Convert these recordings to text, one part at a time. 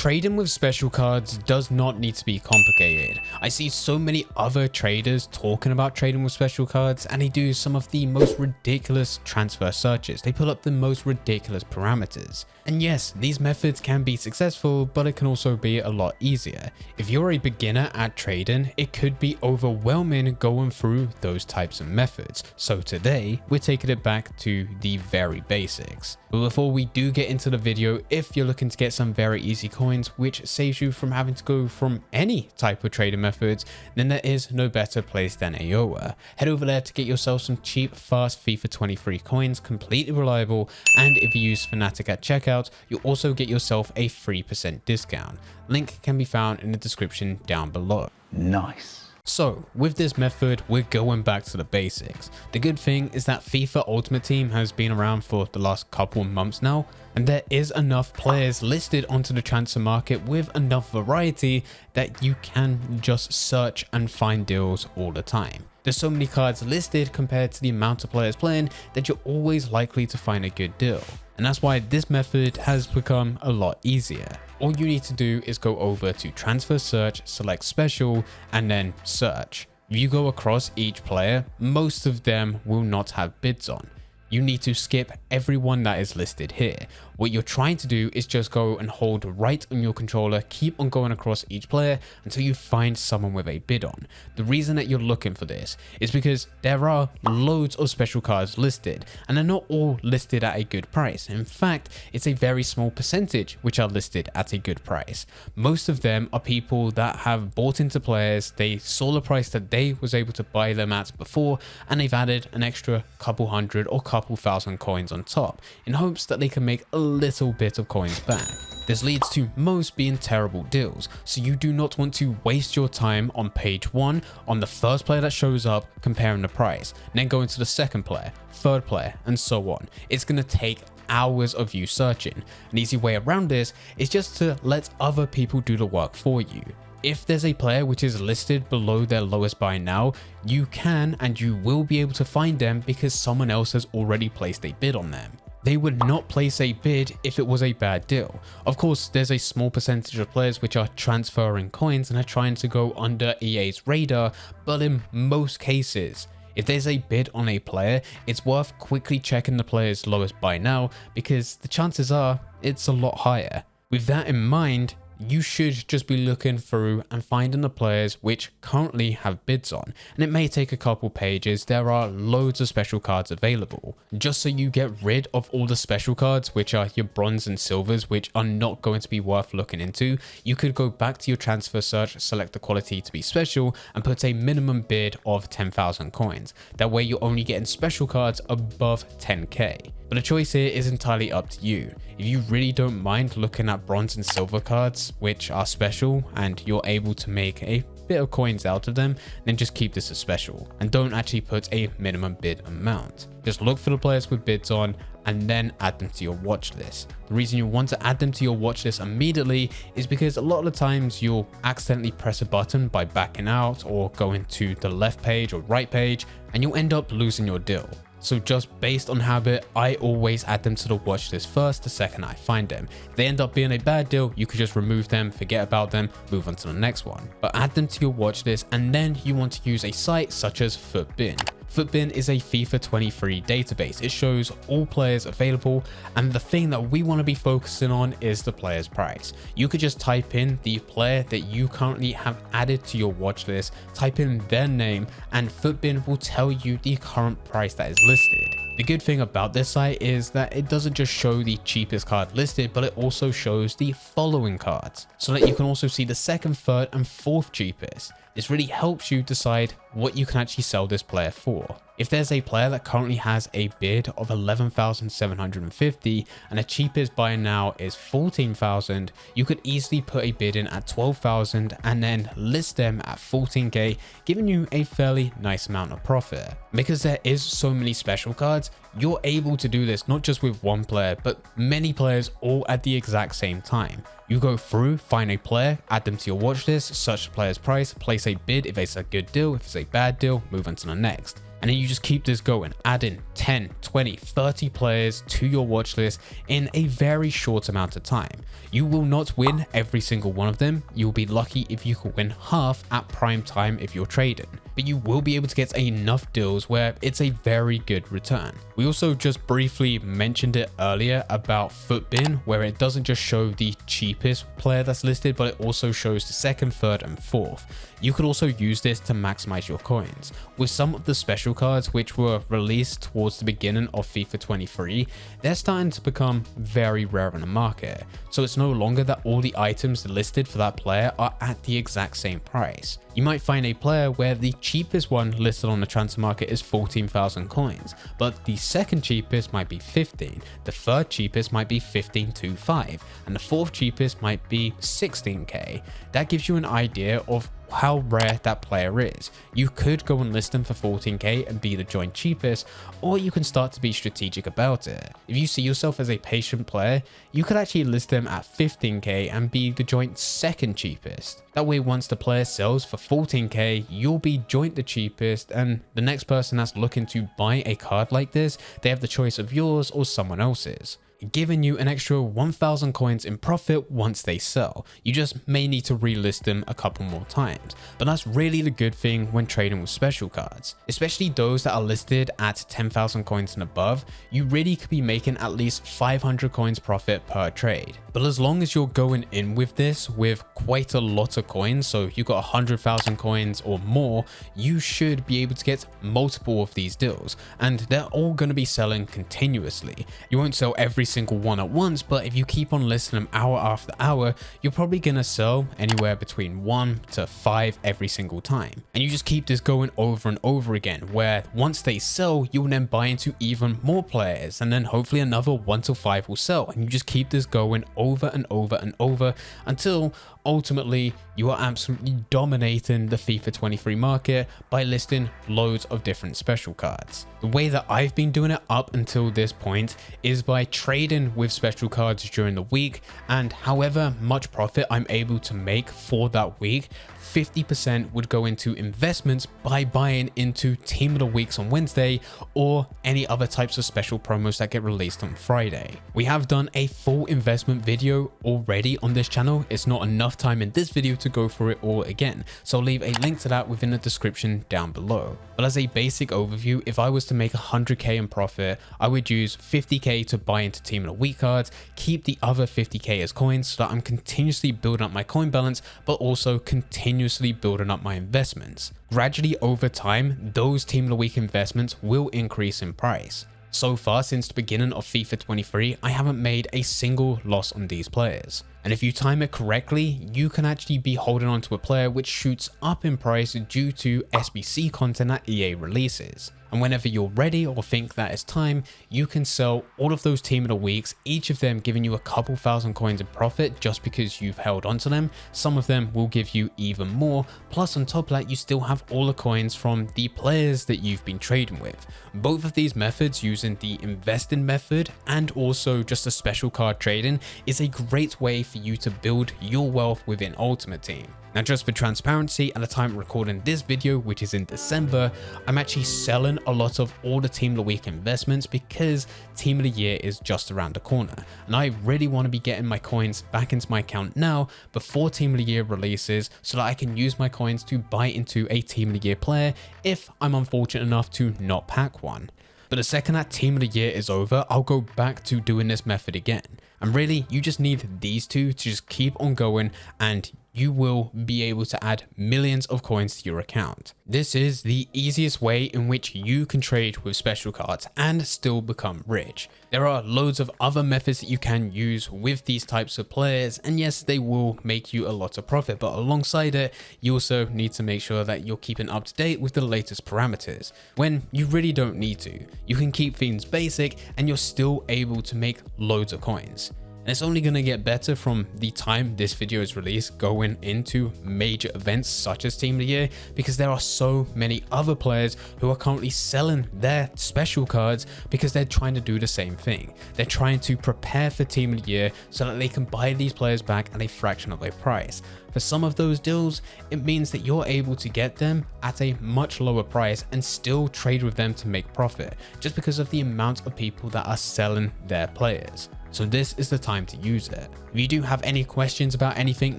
Trading with special cards does not need to be complicated. I see so many other traders talking about trading with special cards, and they do some of the most ridiculous transfer searches. They pull up the most ridiculous parameters. And yes, these methods can be successful, but it can also be a lot easier. If you're a beginner at trading, it could be overwhelming going through those types of methods. So today, we're taking it back to the very basics. But before we do get into the video, if you're looking to get some very easy coins, which saves you from having to go from any type of trading methods, then there is no better place than AOA. Head over there to get yourself some cheap, fast FIFA 23 coins, completely reliable, and if you use Fnatic at checkout, you'll also get yourself a 3% discount. Link can be found in the description down below. Nice. So with this method, we're going back to the basics. The good thing is that FIFA Ultimate Team has been around for the last couple of months now, and there is enough players listed onto the transfer market with enough variety that you can just search and find deals all the time. There's so many cards listed compared to the amount of players playing that you're always likely to find a good deal. And that's why this method has become a lot easier. All you need to do is go over to transfer search, select special, and then search. If you go across each player, most of them will not have bids on. You need to skip everyone that is listed here. What you're trying to do is just go and hold right on your controller, keep on going across each player until you find someone with a bid on. The reason that you're looking for this is because there are loads of special cards listed, and they're not all listed at a good price. In fact, it's a very small percentage which are listed at a good price. Most of them are people that have bought into players, they saw the price that they was able to buy them at before, and they've added an extra couple hundred or couple thousand coins on top in hopes that they can make a little bit of coins back. This leads to most being terrible deals, so you do not want to waste your time on page 1 on the first player that shows up comparing the price, then going to the second player, third player, and so on. It's going to take hours of you searching. An easy way around this is just to let other people do the work for you. If there's a player which is listed below their lowest buy now, you can and you will be able to find them because someone else has already placed a bid on them. They would not place a bid if it was a bad deal. Of course, there's a small percentage of players which are transferring coins and are trying to go under EA's radar, but in most cases, if there's a bid on a player, it's worth quickly checking the player's lowest buy now because the chances are it's a lot higher. With that in mind, you should just be looking through and finding the players which currently have bids on, and it may take a couple pages. There are loads of special cards available. Just so you get rid of all the special cards which are your bronze and silvers which are not going to be worth looking into, you could go back to your transfer search, select the quality to be special, and put a minimum bid of 10,000 coins. That way you're only getting special cards above 10k. But the choice here is entirely up to you. If you really don't mind looking at bronze and silver cards, which are special, and you're able to make a bit of coins out of them, then just keep this as special. And don't actually put a minimum bid amount. Just look for the players with bids on, and then add them to your watch list. The reason you want to add them to your watch list immediately is because a lot of the times you'll accidentally press a button by backing out or going to the left page or right page, and you'll end up losing your deal. So just based on habit, I always add them to the watch list first the second I find them. If they end up being a bad deal, you could just remove them, forget about them, move on to the next one. But add them to your watch list, and then you want to use a site such as Footbin. Footbin is a FIFA 23 database. It shows all players available, and the thing that we want to be focusing on is the player's price. You could just type in the player that you currently have added to your watch list, type in their name, and Footbin will tell you the current price that is listed. The good thing about this site is that it doesn't just show the cheapest card listed, but it also shows the following cards, so that you can also see the second, third, and fourth cheapest. This really helps you decide what you can actually sell this player for. If there's a player that currently has a bid of 11,750 and the cheapest buy now is 14,000, you could easily put a bid in at 12,000 and then list them at 14k, giving you a fairly nice amount of profit. Because there is so many special cards, you're able to do this not just with one player, but many players all at the exact same time. You go through, find a player, add them to your watch list, search the player's price, place a bid if it's a good deal, if it's a bad deal, move on to the next. And then you just keep this going, adding 10, 20, 30 players to your watch list in a very short amount of time. You will not win every single one of them. You'll be lucky if you can win half at prime time if you're trading, but you will be able to get enough deals where it's a very good return. We also just briefly mentioned it earlier about Footbin, where it doesn't just show the cheapest player that's listed, but it also shows the second, third, and fourth. You could also use this to maximize your coins. With some of the special cards which were released towards the beginning of FIFA 23, they're starting to become very rare in the market. So it's no longer that all the items listed for that player are at the exact same price. You might find a player where the cheapest one listed on the transfer market is 14,000 coins, but the second cheapest might be 15, the third cheapest might be 15.25, and the fourth cheapest might be 16k. That gives you an idea of how rare that player is. You could go and list them for 14k and be the joint cheapest, or you can start to be strategic about it. If you see yourself as a patient player, you could actually list them at 15k and be the joint second cheapest. That way, once the player sells for 14k, you'll be joint the cheapest, and the next person that's looking to buy a card like this, they have the choice of yours or someone else's, giving you an extra 1,000 coins in profit once they sell. You just may need to relist them a couple more times, but that's really the good thing when trading with special cards, especially those that are listed at 10,000 coins and above. You really could be making at least 500 coins profit per trade. But as long as you're going in with this with quite a lot of coins, so you got 100,000 coins or more, you should be able to get multiple of these deals, and they're all going to be selling continuously. You won't sell every single one at once, but if you keep on listing them hour after hour, you're probably gonna sell anywhere between 1 to 5 every single time. And you just keep this going over and over again, where once they sell, you'll then buy into even more players, and then hopefully another 1 to 5 will sell, and you just keep this going over and over and over until ultimately you are absolutely dominating the FIFA 23 market by listing loads of different special cards. The way that I've been doing it up until this point is by trading with special cards during the week, and however much profit I'm able to make for that week, 50% would go into investments by buying into Team of the Weeks on Wednesday or any other types of special promos that get released on Friday. We have done a full investment video already on this channel. It's not enough time in this video to go through it all again, so I'll leave a link to that within the description down below. But as a basic overview, if I was to make 100k in profit, I would use 50k to buy into Team of the Week cards, keep the other 50k as coins so that I'm continuously building up my coin balance, but also continuously building up my investments. Gradually over time, those Team of the Week investments will increase in price. So far since the beginning of FIFA 23, I haven't made a single loss on these players. And if you time it correctly, you can actually be holding on to a player which shoots up in price due to SBC content that EA releases. And whenever you're ready or think that it's time, you can sell all of those Team of the Weeks, each of them giving you a couple thousand coins in profit just because you've held onto them. Some of them will give you even more, plus on top of that, you still have all the coins from the players that you've been trading with. Both of these methods, using the investing method and also just a special card trading, is a great way for you to build your wealth within Ultimate Team. Now, just for transparency, at the time of recording this video, which is in December, I'm actually selling a lot of all the Team of the Week investments because Team of the Year is just around the corner. And I really want to be getting my coins back into my account now before Team of the Year releases so that I can use my coins to buy into a Team of the Year player if I'm unfortunate enough to not pack one. But the second that Team of the Year is over, I'll go back to doing this method again. And really, you just need these two to just keep on going, and you will be able to add millions of coins to your account. This is the easiest way in which you can trade with special cards and still become rich. There are loads of other methods that you can use with these types of players, and yes, they will make you a lot of profit, but alongside it, you also need to make sure that you're keeping up to date with the latest parameters, when you really don't need to. You can keep things basic and you're still able to make loads of coins. And it's only going to get better from the time this video is released going into major events such as Team of the Year, because there are so many other players who are currently selling their special cards because they're trying to do the same thing. They're trying to prepare for Team of the Year so that they can buy these players back at a fraction of their price. For some of those deals, it means that you're able to get them at a much lower price and still trade with them to make profit, just because of the amount of people that are selling their players. So this is the time to use it. If you do have any questions about anything,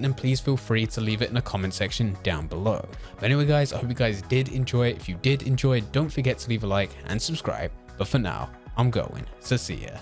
then please feel free to leave it in the comment section down below. But anyway guys, I hope you guys did enjoy it. If you did enjoy it, don't forget to leave a like and subscribe. But for now, I'm going to see ya.